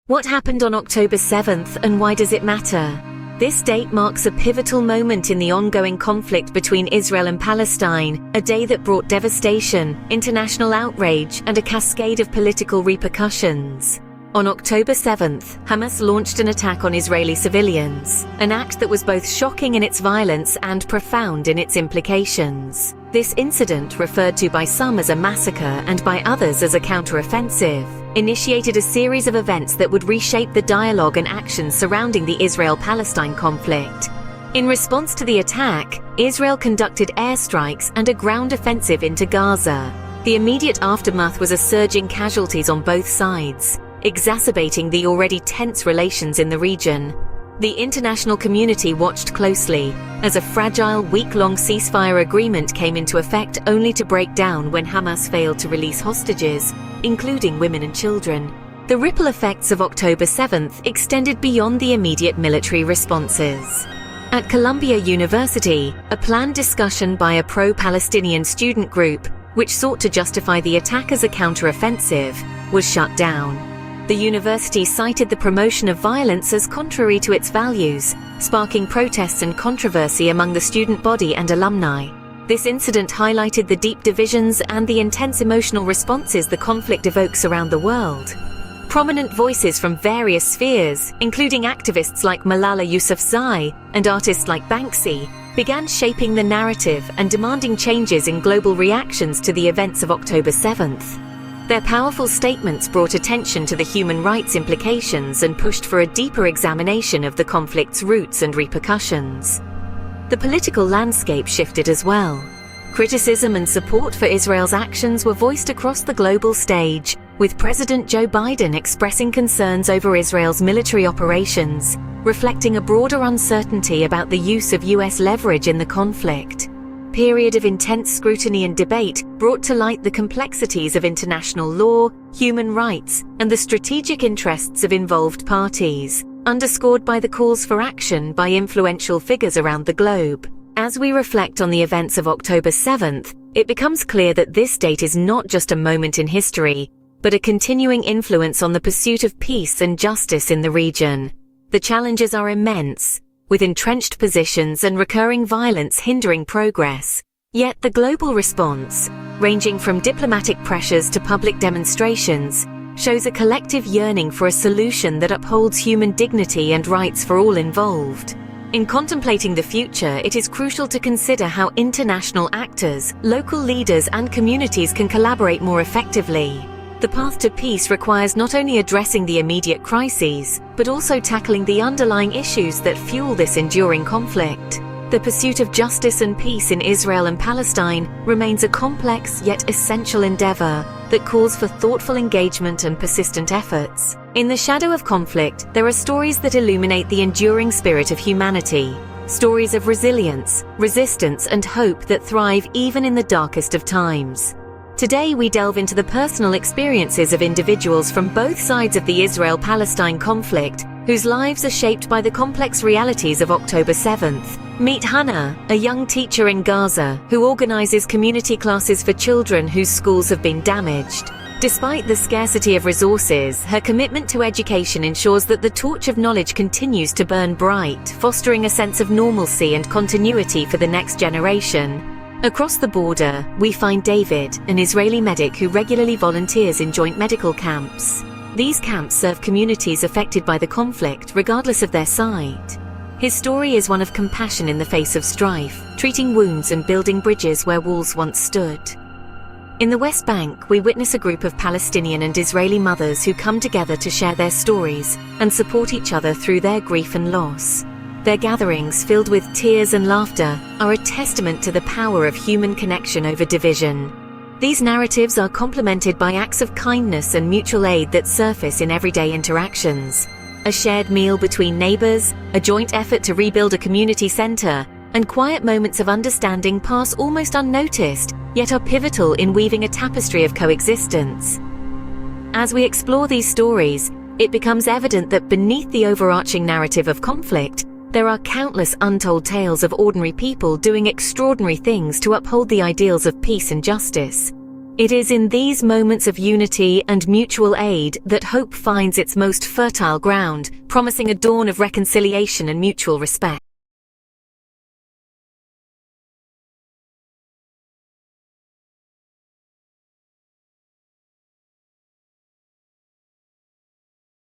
What happened on October 7th and why does it matter? This date marks a pivotal moment in the ongoing conflict between Israel and Palestine, a day that brought devastation, international outrage, and a cascade of political repercussions. On October 7th, Hamas launched an attack on Israeli civilians, an act that was both shocking in its violence and profound in its implications. This incident, referred to by some as a massacre and by others as a counteroffensive, initiated a series of events that would reshape the dialogue and actions surrounding the Israel-Palestine conflict. In response to the attack, Israel conducted airstrikes and a ground offensive into Gaza. The immediate aftermath was a surge in casualties on both sides, exacerbating the already tense relations in the region. The international community watched closely, as a fragile, week-long ceasefire agreement came into effect only to break down when Hamas failed to release hostages, including women and children. The ripple effects of October 7th extended beyond the immediate military responses. At Columbia University, a planned discussion by a pro-Palestinian student group, which sought to justify the attack as a counteroffensive, was shut down. The university cited the promotion of violence as contrary to its values, sparking protests and controversy among the student body and alumni. This incident highlighted the deep divisions and the intense emotional responses the conflict evokes around the world. Prominent voices from various spheres, including activists like Malala Yousafzai and artists like Banksy, began shaping the narrative and demanding changes in global reactions to the events of October 7th. Their powerful statements brought attention to the human rights implications and pushed for a deeper examination of the conflict's roots and repercussions. The political landscape shifted as well. Criticism and support for Israel's actions were voiced across the global stage, with President Joe Biden expressing concerns over Israel's military operations, reflecting a broader uncertainty about the use of U.S. leverage in the conflict. Period of intense scrutiny and debate brought to light the complexities of international law, human rights, and the strategic interests of involved parties, underscored by the calls for action by influential figures around the globe. As we reflect on the events of October 7th, it becomes clear that this date is not just a moment in history, but a continuing influence on the pursuit of peace and justice in the region. The challenges are immense, with entrenched positions and recurring violence hindering progress. Yet the global response, ranging from diplomatic pressures to public demonstrations, shows a collective yearning for a solution that upholds human dignity and rights for all involved. In contemplating the future, it is crucial to consider how international actors, local leaders, and communities can collaborate more effectively. The path to peace requires not only addressing the immediate crises, but also tackling the underlying issues that fuel this enduring conflict. The pursuit of justice and peace in Israel and Palestine remains a complex yet essential endeavor that calls for thoughtful engagement and persistent efforts. In the shadow of conflict, there are stories that illuminate the enduring spirit of humanity. Stories of resilience, resistance, and hope that thrive even in the darkest of times. Today we delve into the personal experiences of individuals from both sides of the Israel-Palestine conflict, whose lives are shaped by the complex realities of October 7th. Meet Hannah, a young teacher in Gaza, who organizes community classes for children whose schools have been damaged. Despite the scarcity of resources, her commitment to education ensures that the torch of knowledge continues to burn bright, fostering a sense of normalcy and continuity for the next generation. Across the border, we find David, an Israeli medic who regularly volunteers in joint medical camps. These camps serve communities affected by the conflict, regardless of their side. His story is one of compassion in the face of strife, treating wounds and building bridges where walls once stood. In the West Bank, we witness a group of Palestinian and Israeli mothers who come together to share their stories and support each other through their grief and loss. Their gatherings, filled with tears and laughter, are a testament to the power of human connection over division. These narratives are complemented by acts of kindness and mutual aid that surface in everyday interactions. A shared meal between neighbors, a joint effort to rebuild a community center, and quiet moments of understanding pass almost unnoticed, yet are pivotal in weaving a tapestry of coexistence. As we explore these stories, it becomes evident that beneath the overarching narrative of conflict, there are countless untold tales of ordinary people doing extraordinary things to uphold the ideals of peace and justice. It is in these moments of unity and mutual aid that hope finds its most fertile ground, promising a dawn of reconciliation and mutual respect.